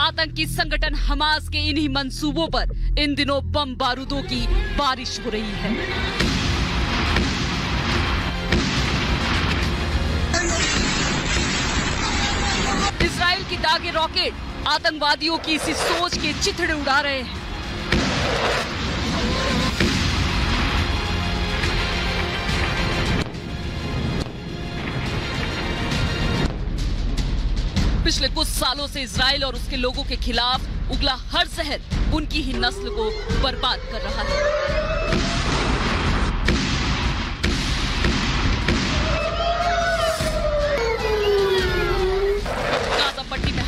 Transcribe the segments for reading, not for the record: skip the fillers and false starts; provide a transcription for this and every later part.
आतंकी संगठन हमास के इन्हीं मंसूबों पर इन दिनों बम बारूदों की बारिश हो रही है। इजराइल की दागे रॉकेट आतंकवादियों की इसी सोच के चिथड़े उड़ा रहे हैं। पिछले कुछ सालों से इजराइल और उसके लोगों के खिलाफ उगला हर जहर उनकी ही नस्ल को बर्बाद कर रहा है।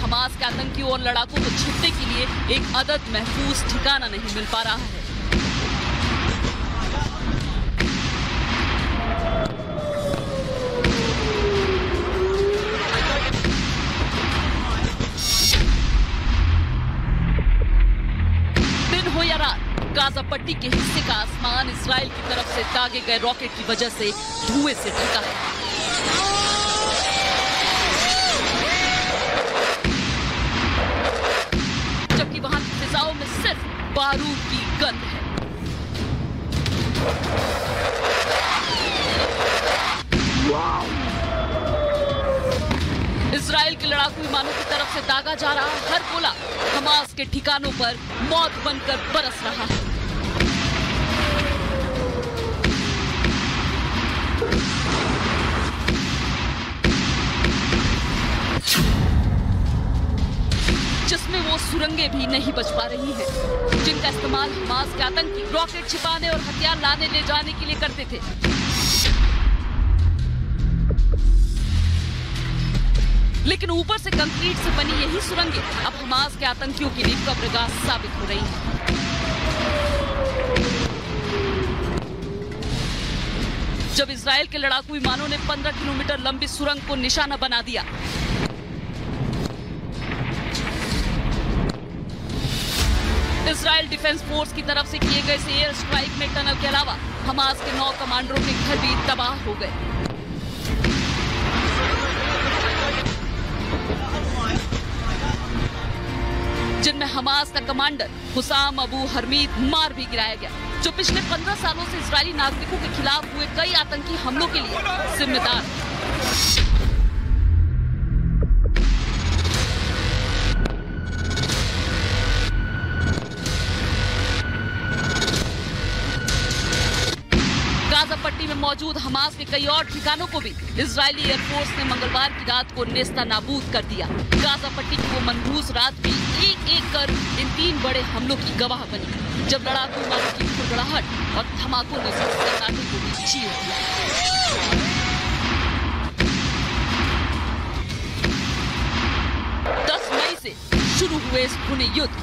हमास के आतंकियों और लड़ाकों को छिपने के लिए एक अदद महफूज ठिकाना नहीं मिल पा रहा है। दिन हो या रात, गाजा पट्टी के हिस्से का आसमान इजराइल की तरफ से दागे गए रॉकेट की वजह से धुएं से ढका है। में सिर्फ बारूद की गंध है। इजराइल के लड़ाकू विमानों की तरफ से दागा जा रहा हर गोला हमास के ठिकानों पर मौत बनकर बरस रहा है। जिसमें वो सुरंगें भी नहीं बच पा रही हैं, जिनका इस्तेमाल हमास के आतंकी रॉकेट छिपाने और हथियार लाने ले जाने के लिए करते थे। लेकिन ऊपर से कंक्रीट से बनी यही सुरंगें अब हमास के आतंकियों के लिए कब्रगाह साबित हो रही हैं। जब इजराइल के लड़ाकू विमानों ने 15 किलोमीटर लंबी सुरंग को निशाना बना दिया, इजराइल डिफेंस फोर्स की तरफ से किए गए एयर स्ट्राइक में टनल के अलावा हमास के 9 कमांडरों के घर भी तबाह हो गए। जिनमें हमास का कमांडर हुसाम अबू हरमीद मार भी गिराया गया, जो पिछले 15 सालों से इजरायली नागरिकों के खिलाफ हुए कई आतंकी हमलों के लिए जिम्मेदार है। गाजा पट्टी में मौजूद हमास के कई और ठिकानों को भी इजरायली एयरफोर्स ने मंगलवार की रात को नेस्ता नाबूद कर दिया। गाजा पट्टी की वो मनहूस रात भी एक एक कर इन 3 बड़े हमलों की गवाह बनी, जब लड़ाकू विमानों की फुड़फुड़ाहट और धमाकों ने सन्नाटे को भी चीर दिया। 10 मई से शुरू हुए इस खूनी युद्ध